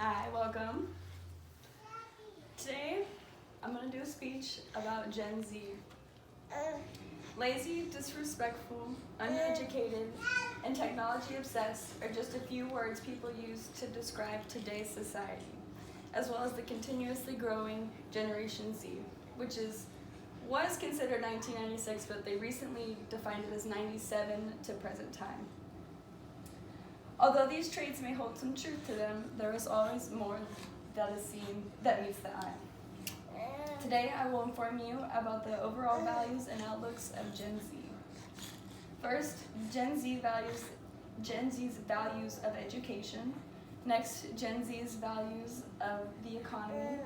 Hi, welcome. Today, I'm going to do a speech about Gen Z. Lazy, disrespectful, uneducated, and technology obsessed are just a few words people use to describe today's society, as well as the continuously growing Generation Z, which was considered 1996, but they recently defined it as 97 to present time. Although these traits may hold some truth to them, there is always more that is seen that meets the eye. Today, I will inform you about the overall values and outlooks of Gen Z. First, Gen Z's values of education. Next, Gen Z's values of the economy.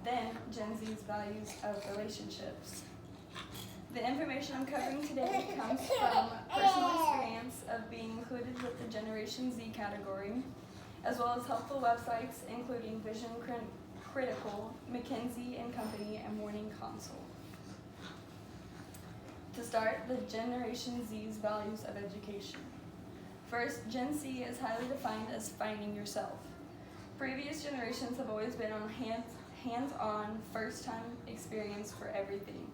Then, Gen Z's values of relationships. The information I'm covering today comes from personal experience of being included with the Generation Z category, as well as helpful websites including Vision Critical, McKinsey & Company, and Morning Consult. To start, the Generation Z's values of education. First, Gen Z is highly defined as finding yourself. Previous generations have always been on hands-on, first-time experience for everything,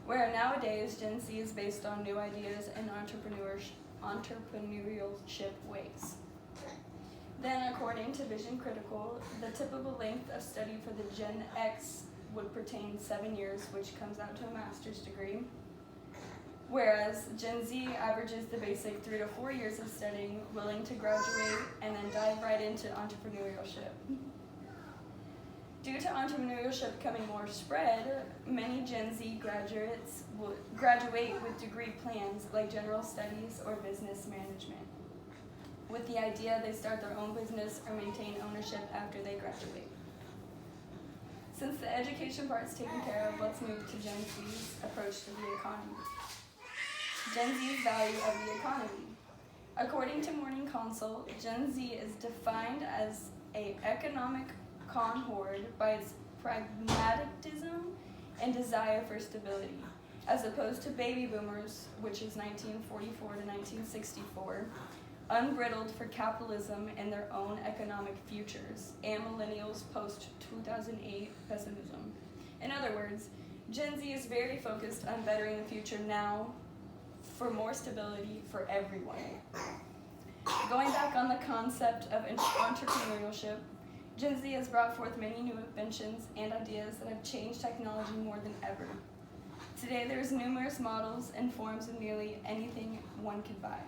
where nowadays Gen Z is based on new ideas and entrepreneurship ways. Then, according to Vision Critical, the typical length of study for the Gen X would pertain 7 years, which comes out to a master's degree, whereas Gen Z averages the basic 3 to 4 years of studying, willing to graduate, and then dive right into entrepreneurship. Due to entrepreneurship becoming more spread, many Gen Z graduates will graduate with degree plans like general studies or business management, with the idea they start their own business or maintain ownership after they graduate. Since the education part's taken care of, let's move to Gen Z's approach to the economy. Gen Z's value of the economy. According to Morning Consult, Gen Z is defined as an economic cohort by its pragmatism and desire for stability, as opposed to baby boomers, which is 1944 to 1964, unbridled for capitalism and their own economic futures, and millennials post-2008 pessimism. In other words, Gen Z is very focused on bettering the future now for more stability for everyone. Going back on the concept of entrepreneurship, Gen Z has brought forth many new inventions and ideas that have changed technology more than ever. Today, there's numerous models and forms of nearly anything one could buy.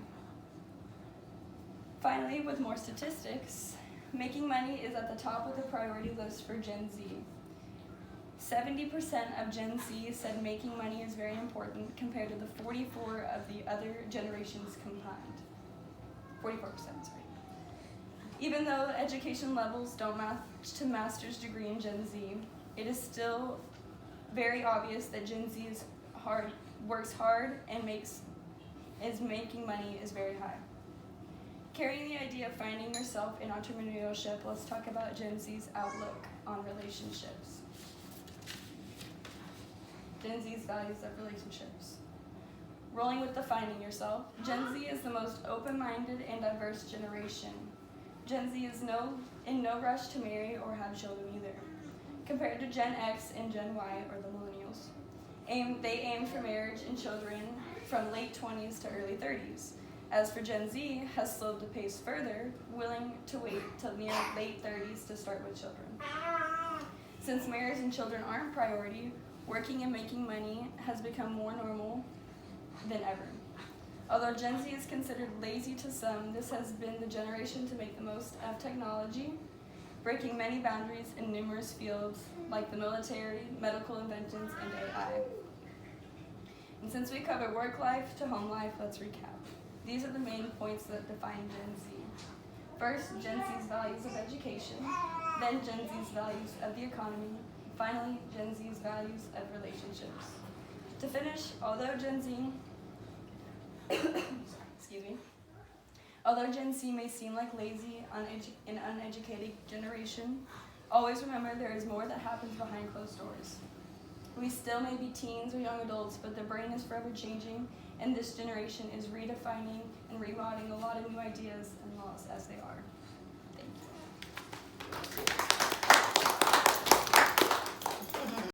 Finally, with more statistics, making money is at the top of the priority list for Gen Z. 70% of Gen Z said making money is very important compared to the 44% of the other generations combined. 44%, sorry. Even though education levels don't match to master's degree in Gen Z, it is still very obvious that Gen Z works hard and making money is very high. Carrying the idea of finding yourself in entrepreneurship, let's talk about Gen Z's outlook on relationships. Gen Z's values of relationships. Rolling with the finding yourself, Gen Z is the most open-minded and diverse generation. Gen Z is in no rush to marry or have children either, compared to Gen X and Gen Y, or the millennials. They aim for marriage and children from late 20s to early 30s. As for Gen Z, has slowed the pace further, willing to wait till near late 30s to start with children. Since marriage and children aren't a priority, working and making money has become more normal than ever. Although Gen Z is considered lazy to some, this has been the generation to make the most of technology, breaking many boundaries in numerous fields like the military, medical inventions, and AI. And since we covered work life to home life, let's recap. These are the main points that define Gen Z. First, Gen Z's values of education, then Gen Z's values of the economy, finally, Gen Z's values of relationships. To finish, although Gen Z may seem like lazy, and uneducated generation, always remember there is more that happens behind closed doors. We still may be teens or young adults, but the brain is forever changing, and this generation is redefining and remodeling a lot of new ideas and laws as they are.